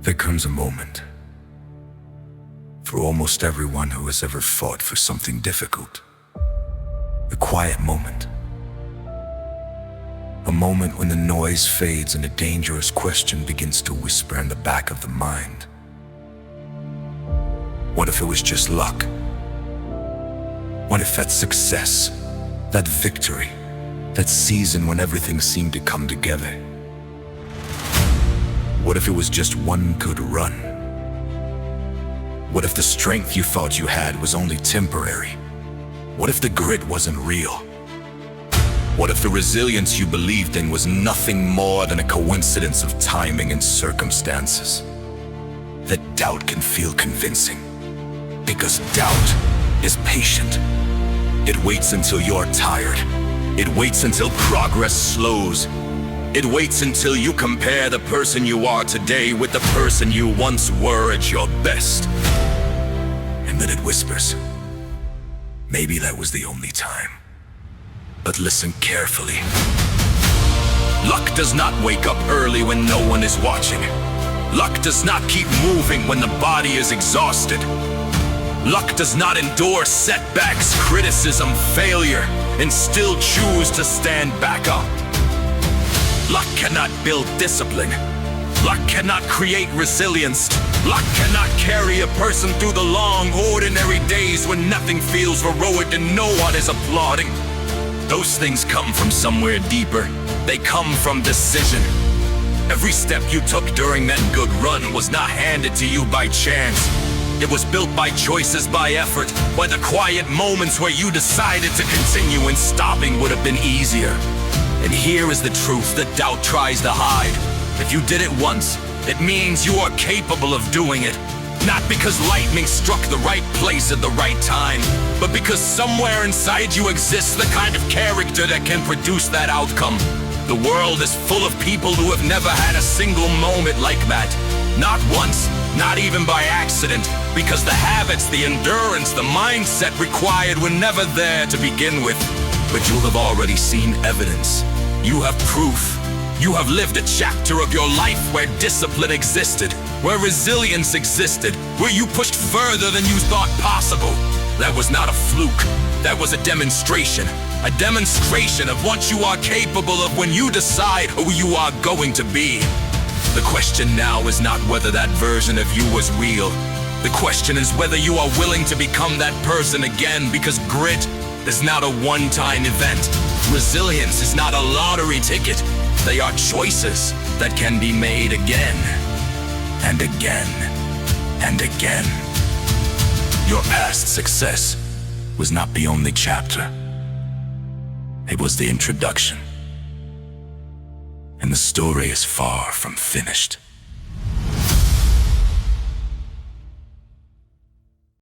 There comes a moment for almost everyone who has ever fought for something difficult. A quiet moment. A moment when the noise fades and a dangerous question begins to whisper in the back of the mind. What if it was just luck? What if that success, that victory, that season when everything seemed to come together? What if it was just one good run? What if the strength you thought you had was only temporary? What if the grit wasn't real? What if the resilience you believed in was nothing more than a coincidence of timing and circumstances? That doubt can feel convincing, because doubt is patient. It waits until you're tired. It waits until progress slows. It waits until you compare the person you are today with the person you once were at your best. And then it whispers, maybe that was the only time. But listen carefully. Luck does not wake up early when no one is watching. Luck does not keep moving when the body is exhausted. Luck does not endure setbacks, criticism, failure, and still choose to stand back up. Luck cannot build discipline. Luck cannot create resilience. Luck cannot carry a person through the long, ordinary days when nothing feels heroic and no one is applauding. Those things come from somewhere deeper. They come from decision. Every step you took during that good run was not handed to you by chance. It was built by choices, by effort, by the quiet moments where you decided to continue and stopping would have been easier. And here is the truth that doubt tries to hide. If you did it once, it means you are capable of doing it. Not because lightning struck the right place at the right time, but because somewhere inside you exists the kind of character that can produce that outcome. The world is full of people who have never had a single moment like that. Not once, not even by accident, because the habits, the endurance, the mindset required were never there to begin with. But you'll have already seen evidence. You have proof. You have lived a chapter of your life where discipline existed, where resilience existed, where you pushed further than you thought possible. That was not a fluke. That was a demonstration. A demonstration of what you are capable of when you decide who you are going to be. The question now is not whether that version of you was real. The question is whether you are willing to become that person again, because grit is not a one-time event. Resilience is not a lottery ticket. They are choices that can be made again, and again, and again. Your past success was not the only chapter. It was the introduction. And the story is far from finished.